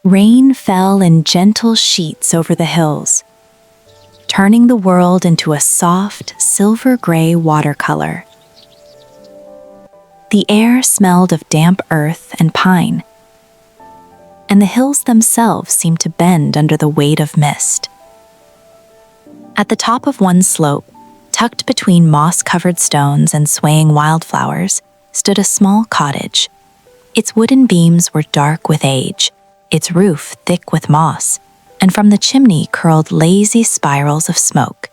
Rain fell in gentle sheets over the hills, turning the world into a soft, silver-gray watercolor. The air smelled of damp earth and pine, and the hills themselves seemed to bend under the weight of mist. At the top of one slope, tucked between moss-covered stones and swaying wildflowers, stood a small cottage. Its wooden beams were dark with age, its roof thick with moss, and from the chimney curled lazy spirals of smoke.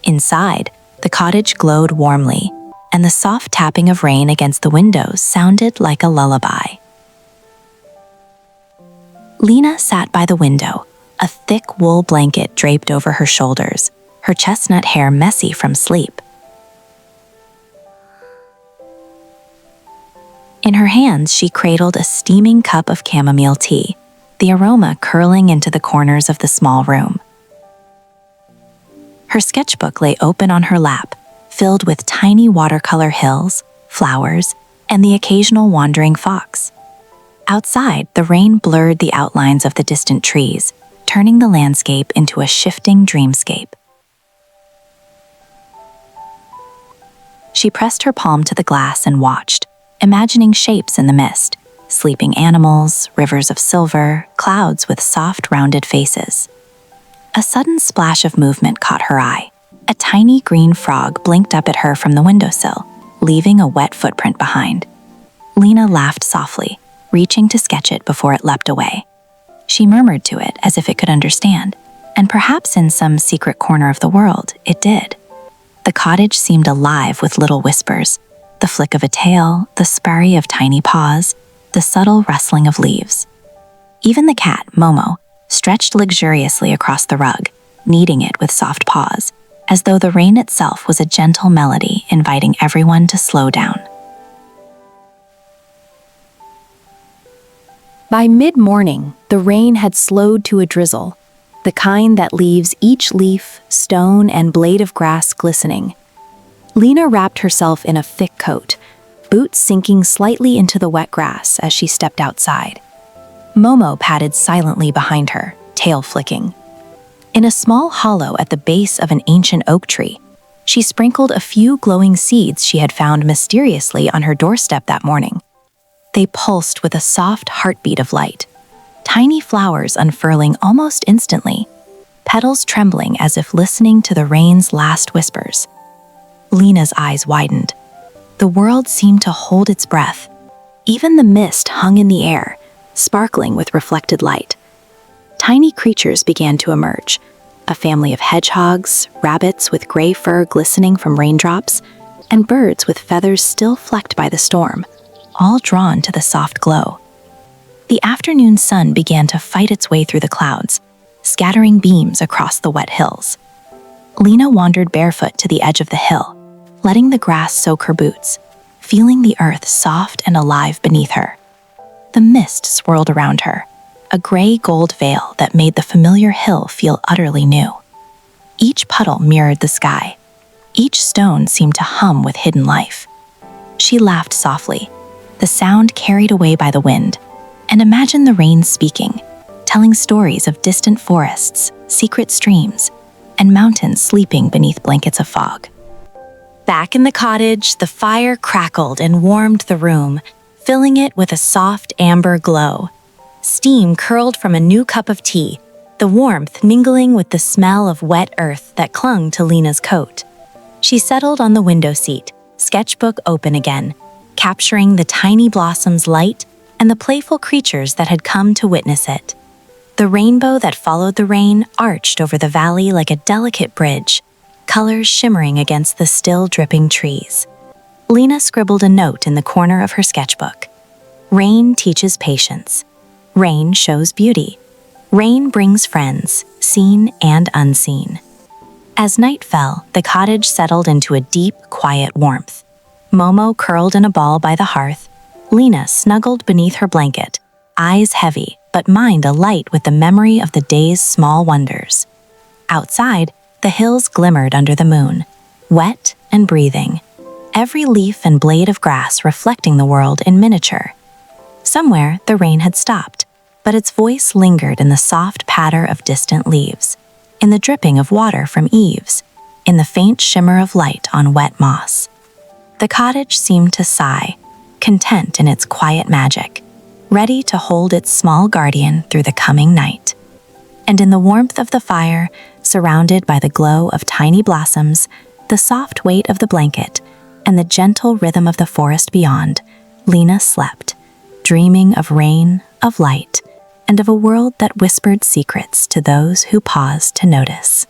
Inside, the cottage glowed warmly, and the soft tapping of rain against the windows sounded like a lullaby. Lina sat by the window, a thick wool blanket draped over her shoulders, her chestnut hair messy from sleep. In her hands, she cradled a steaming cup of chamomile tea, the aroma curling into the corners of the small room. Her sketchbook lay open on her lap, filled with tiny watercolor hills, flowers, and the occasional wandering fox. Outside, the rain blurred the outlines of the distant trees, turning the landscape into a shifting dreamscape. She pressed her palm to the glass and watched, imagining shapes in the mist, sleeping animals, rivers of silver, clouds with soft, rounded faces. A sudden splash of movement caught her eye. A tiny green frog blinked up at her from the windowsill, leaving a wet footprint behind. Lina laughed softly, reaching to sketch it before it leapt away. She murmured to it as if it could understand, and perhaps in some secret corner of the world, it did. The cottage seemed alive with little whispers, the flick of a tail, the scurry of tiny paws, the subtle rustling of leaves. Even the cat, Momo, stretched luxuriously across the rug, kneading it with soft paws, as though the rain itself was a gentle melody inviting everyone to slow down. By mid-morning, the rain had slowed to a drizzle, the kind that leaves each leaf, stone, and blade of grass glistening. Lina wrapped herself in a thick coat, boots sinking slightly into the wet grass as she stepped outside. Momo padded silently behind her, tail flicking. In a small hollow at the base of an ancient oak tree, she sprinkled a few glowing seeds she had found mysteriously on her doorstep that morning. They pulsed with a soft heartbeat of light, tiny flowers unfurling almost instantly, petals trembling as if listening to the rain's last whispers. Lina's eyes widened. The world seemed to hold its breath. Even the mist hung in the air, sparkling with reflected light. Tiny creatures began to emerge, a family of hedgehogs, rabbits with gray fur glistening from raindrops, and birds with feathers still flecked by the storm, all drawn to the soft glow. The afternoon sun began to fight its way through the clouds, scattering beams across the wet hills. Lina wandered barefoot to the edge of the hill, letting the grass soak her boots, feeling the earth soft and alive beneath her. The mist swirled around her, a gray-gold veil that made the familiar hill feel utterly new. Each puddle mirrored the sky. Each stone seemed to hum with hidden life. She laughed softly, the sound carried away by the wind, and imagined the rain speaking, telling stories of distant forests, secret streams, and mountains sleeping beneath blankets of fog. Back in the cottage, the fire crackled and warmed the room, filling it with a soft amber glow. Steam curled from a new cup of tea, the warmth mingling with the smell of wet earth that clung to Lina's coat. She settled on the window seat, sketchbook open again, capturing the tiny blossom's light and the playful creatures that had come to witness it. The rainbow that followed the rain arched over the valley like a delicate bridge, colors shimmering against the still dripping trees. Lina scribbled a note in the corner of her sketchbook. Rain teaches patience. Rain shows beauty. Rain brings friends, seen and unseen. As night fell, the cottage settled into a deep, quiet warmth. Momo curled in a ball by the hearth. Lina snuggled beneath her blanket, eyes heavy, but mind alight with the memory of the day's small wonders. Outside, the hills glimmered under the moon, wet and breathing, every leaf and blade of grass reflecting the world in miniature. Somewhere, the rain had stopped, but its voice lingered in the soft patter of distant leaves, in the dripping of water from eaves, in the faint shimmer of light on wet moss. The cottage seemed to sigh, content in its quiet magic, ready to hold its small guardian through the coming night. And in the warmth of the fire, surrounded by the glow of tiny blossoms, the soft weight of the blanket, and the gentle rhythm of the forest beyond, Lina slept, dreaming of rain, of light, and of a world that whispered secrets to those who paused to notice.